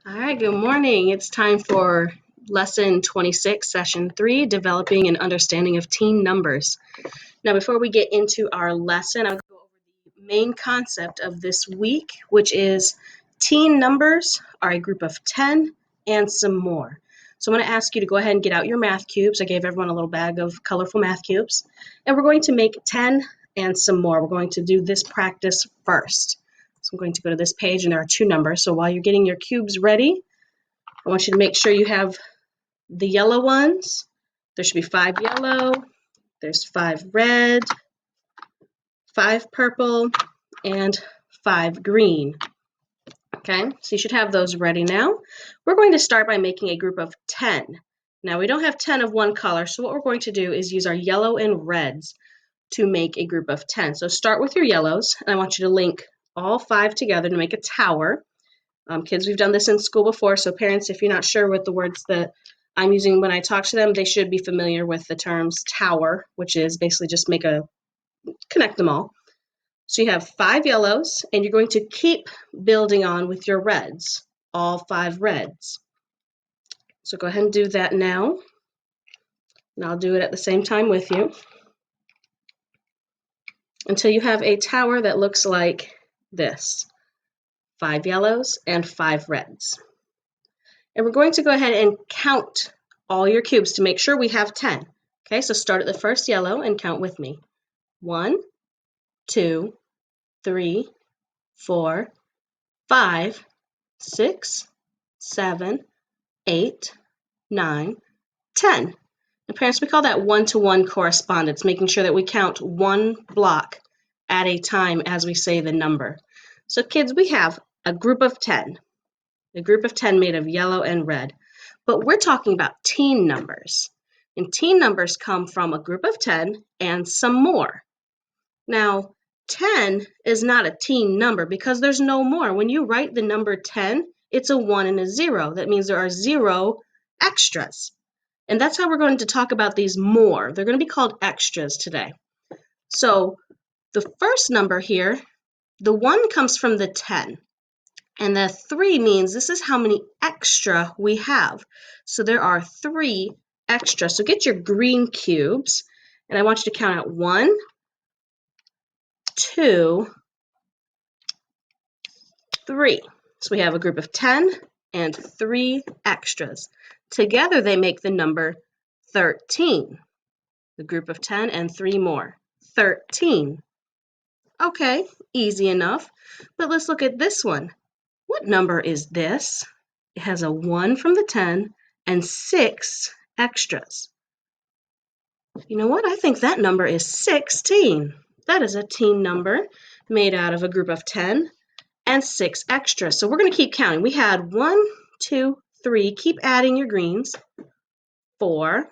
All right, good morning. It's time for lesson 26, session 3, developing an understanding of teen numbers. Now, before we get into our lesson, I'll go over the main concept of this week, which is teen numbers are a group of 10 and some more. So I'm going to ask you to go ahead and get out your math cubes. I gave everyone a little bag of colorful math cubes. And we're going to make 10 and some more. We're going to do this practice first. So I'm going to go to this page, and there are two numbers. So while you're getting your cubes ready, I want you to make sure you have the yellow ones. There should be 5 yellow, there's 5 red, 5 purple, and 5 green. Okay, so you should have those ready now. We're going to start by making a group of 10. Now, we don't have 10 of one color, so what we're going to do is use our yellow and reds to make a group of 10. So start with your yellows, and I want you to link all 5 together to make a tower. Kids, we've done this in school before, so parents, if you're not sure what the words that I'm using when I talk to them, they should be familiar with the terms tower, which is basically just connect them all. So you have 5 yellows, and you're going to keep building on with your reds, all 5 reds. So go ahead and do that now, and I'll do it at the same time with you until you have a tower that looks like this: 5 yellows and 5 reds. And we're going to go ahead and count all your cubes to make sure we have 10. Okay, so start at the first yellow and count with me. 1, 2, 3, 4, 5, 6, 7, 8, 9, 10. And parents, we call that one-to-one correspondence, making sure that we count one block at a time as we say the number. So kids, we have a group of 10 made of yellow and red. But we're talking about teen numbers. And teen numbers come from a group of 10 and some more. Now, 10 is not a teen number because there's no more. When you write the number 10, it's a 1 and a 0. That means there are 0 extras. And that's how we're going to talk about these more. They're going to be called extras today. So the first number here, the 1 comes from the 10. And the 3 means this is how many extra we have. So there are 3 extra. So get your green cubes, and I want you to count out 1, 2, 3. So we have a group of 10 and 3 extras. Together they make the number 13. The group of 10 and 3 more. 13. Okay, easy enough. But let's look at this one. What number is this? It has a 1 from the 10 and 6 extras. You know what? I think that number is 16. That is a teen number made out of a group of 10 and 6 extras. So we're going to keep counting. We had 1, 2, 3. Keep adding your greens. 4,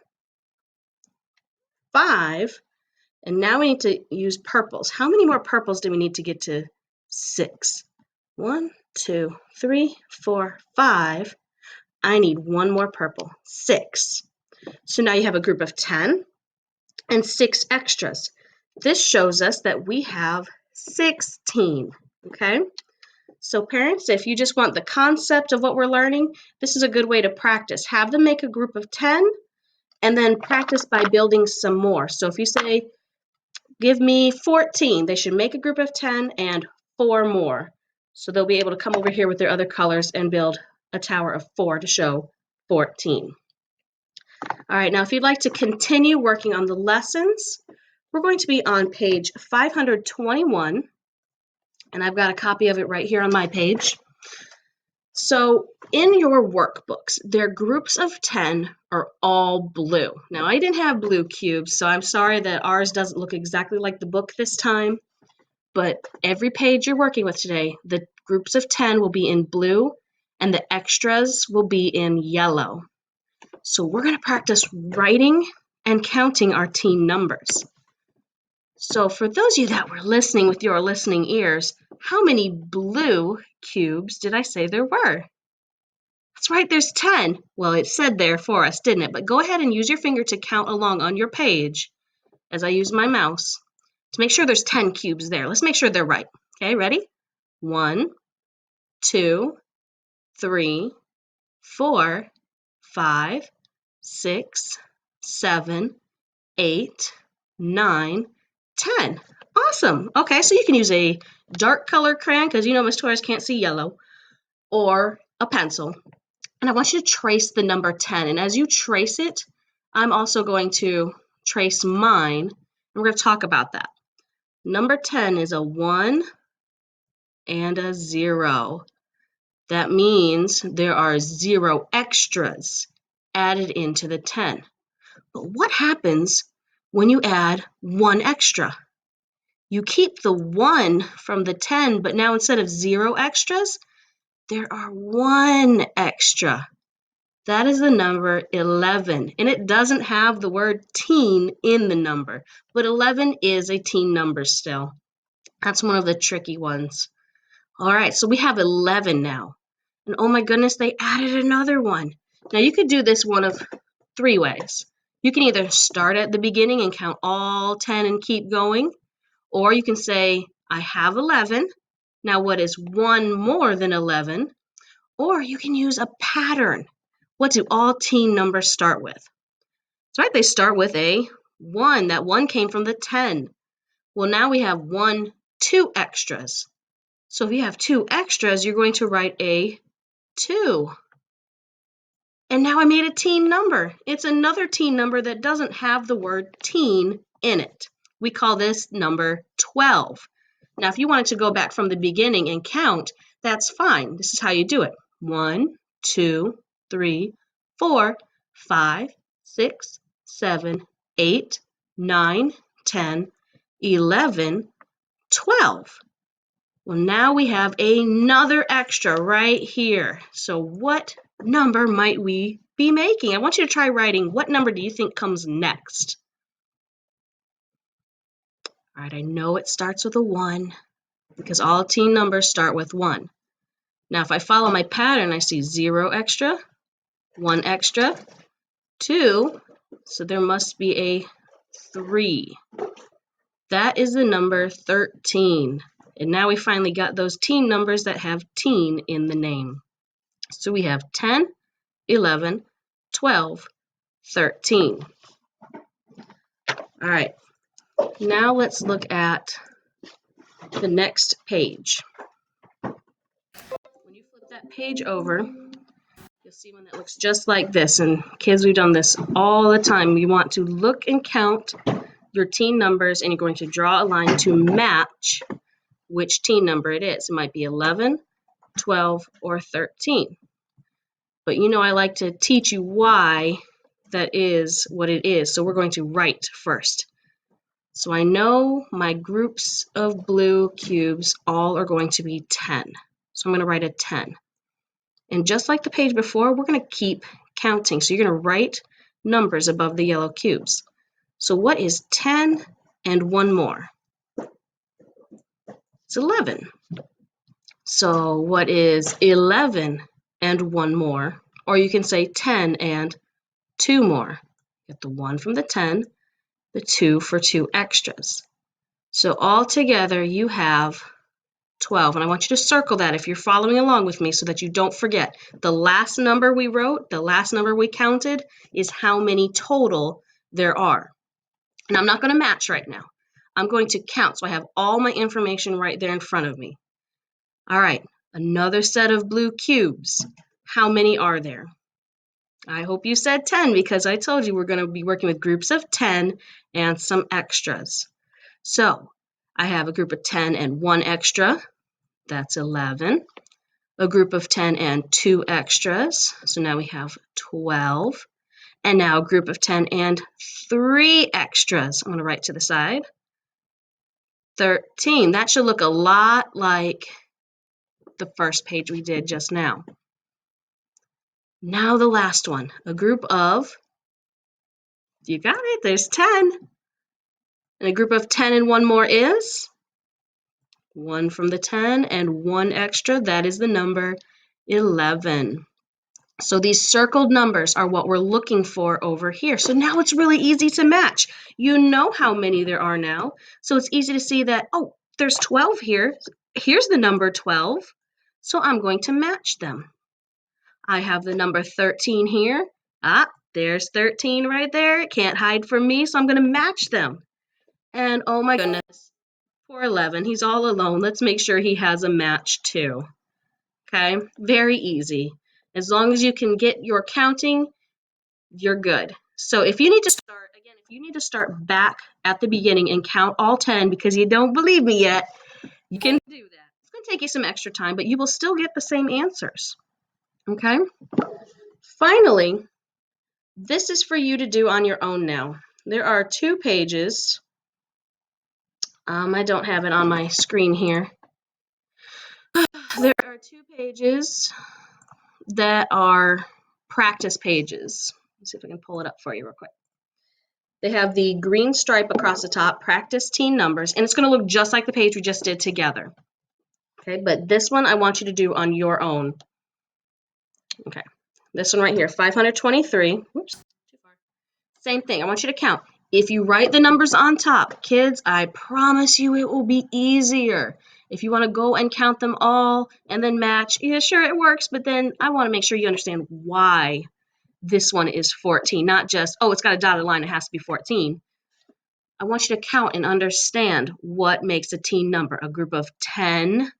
5. And now we need to use purples. How many more purples do we need to get to 6? 1, 2, 3, 4, 5. I need 1 more purple. 6. So now you have a group of 10 and 6 extras. This shows us that we have 16. Okay? So parents, if you just want the concept of what we're learning, this is a good way to practice. Have them make a group of 10 and then practice by building some more. So if you say, give me 14, they should make a group of 10 and 4 more. So they'll be able to come over here with their other colors and build a tower of 4 to show 14. All right, now if you'd like to continue working on the lessons, we're going to be on page 521, and I've got a copy of it right here on my page. So in your workbooks, their groups of 10 are all blue. Now, I didn't have blue cubes, so I'm sorry that ours doesn't look exactly like the book this time, but every page you're working with today, the groups of 10 will be in blue, and the extras will be in yellow. So we're going to practice writing and counting our teen numbers. So for those of you that were listening with your listening ears, how many blue cubes did I say there were? That's right, there's 10. Well, it said there for us, didn't it? But go ahead and use your finger to count along on your page as I use my mouse to make sure there's 10 cubes there. Let's make sure they're right. Okay, ready? 1, 2, 3, 4, 5, 6, 7, 8, 9, 10. Awesome. Okay, so you can use a dark colored crayon because you know Miss Torres can't see yellow, or a pencil. And I want you to trace the number 10. And as you trace it, I'm also going to trace mine. And we're going to talk about that. Number 10 is a 1 and a 0. That means there are 0 extras added into the 10. But what happens when you add 1 extra? You keep the 1 from the 10, but now instead of 0 extras, there are 1 extra. That is the number 11, and it doesn't have the word teen in the number, but 11 is a teen number still. That's one of the tricky ones. All right, so we have 11 now. And oh my goodness, they added another one. Now you could do this one of 3 ways. You can either start at the beginning and count all 10 and keep going, or you can say, I have 11. Now what is 1 more than 11? Or you can use a pattern. What do all teen numbers start with? That's right, they start with a 1. That 1 came from the 10. Well, now we have 2 extras. So if you have 2 extras, you're going to write a 2. And now I made a teen number. It's another teen number that doesn't have the word teen in it. We call this number 12. Now, if you wanted to go back from the beginning and count, that's fine. This is how you do it. 1, 2, 3, 4, 5, 6, 7, 8, 9, 10, 11, 12. Well, now we have another extra right here. So what number might we be making? I want you to try writing, what number do you think comes next? All right, I know it starts with a 1 because all teen numbers start with 1. Now, if I follow my pattern, I see 0 extra, 1 extra, 2, so there must be a 3. That is the number 13. And now we finally got those teen numbers that have teen in the name. So we have 10, 11, 12, 13. All right, now let's look at the next page. When you flip that page over, you'll see one that looks just like this. And kids, we've done this all the time. You want to look and count your teen numbers, and you're going to draw a line to match which teen number it is. It might be 11, 12, or 13. But you know I like to teach you why that is what it is. So we're going to write first. So I know my groups of blue cubes all are going to be 10. So I'm going to write a 10. And just like the page before, we're going to keep counting. So you're going to write numbers above the yellow cubes. So what is 10 and 1 more? It's 11. So what is 11 and 1 more? Or you can say 10 and 2 more. Get the 1 from the 10, the 2 for 2 extras. So all together you have 12. And I want you to circle that if you're following along with me so that you don't forget. The last number we wrote, the last number we counted is how many total there are. And I'm not going to match right now. I'm going to count. So I have all my information right there in front of me. All right, another set of blue cubes. How many are there? I hope you said 10 because I told you we're going to be working with groups of 10 and some extras. So I have a group of 10 and 1 extra. That's 11. A group of 10 and 2 extras. So now we have 12. And now a group of 10 and 3 extras. I'm going to write to the side. 13. That should look a lot like the first page we did just now. Now the last one. A group of, you got it, there's 10. And a group of 10 and 1 more is 1 from the 10 and 1 extra. That is the number 11. So these circled numbers are what we're looking for over here. So now it's really easy to match. You know how many there are now. So it's easy to see that, oh, there's 12 here. Here's the number 12. So I'm going to match them. I have the number 13 here. Ah, there's 13 right there. It can't hide from me, so I'm going to match them. And oh my goodness, poor 11. He's all alone. Let's make sure he has a match too. Okay, very easy. As long as you can get your counting, you're good. So if you need to start, again, if you need to start back at the beginning and count all 10 because you don't believe me yet, you can do that. It's going to take you some extra time, but you will still get the same answers. Okay? Finally, this is for you to do on your own now. There are 2 pages. I don't have it on my screen here. There are 2 pages that are practice pages. Let's see if I can pull it up for you real quick. They have the green stripe across the top, practice teen numbers, and it's going to look just like the page we just did together. Okay, but this one I want you to do on your own. Okay, this one right here, 523. Whoops, too far. Same thing, I want you to count. If you write the numbers on top, kids, I promise you it will be easier. If you want to go and count them all and then match, yeah, sure, it works, but then I want to make sure you understand why this one is 14, not just, oh, it's got a dotted line, it has to be 14. I want you to count and understand what makes a teen number, a group of 10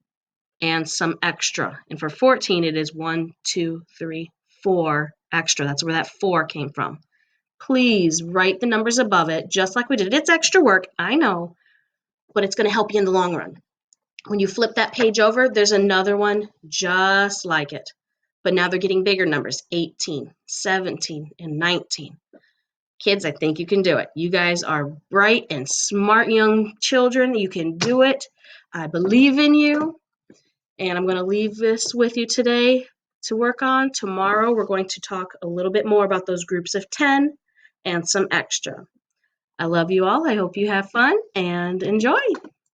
and some extra. And for 14, it is 1, 2, 3, 4 extra. That's where that 4 came from. Please write the numbers above it, just like we did. It's extra work, I know, but it's going to help you in the long run. When you flip that page over, there's another one just like it. But now they're getting bigger numbers, 18, 17, and 19. Kids, I think you can do it. You guys are bright and smart young children. You can do it. I believe in you. And I'm going to leave this with you today to work on. Tomorrow, we're going to talk a little bit more about those groups of 10 and some extra. I love you all. I hope you have fun and enjoy.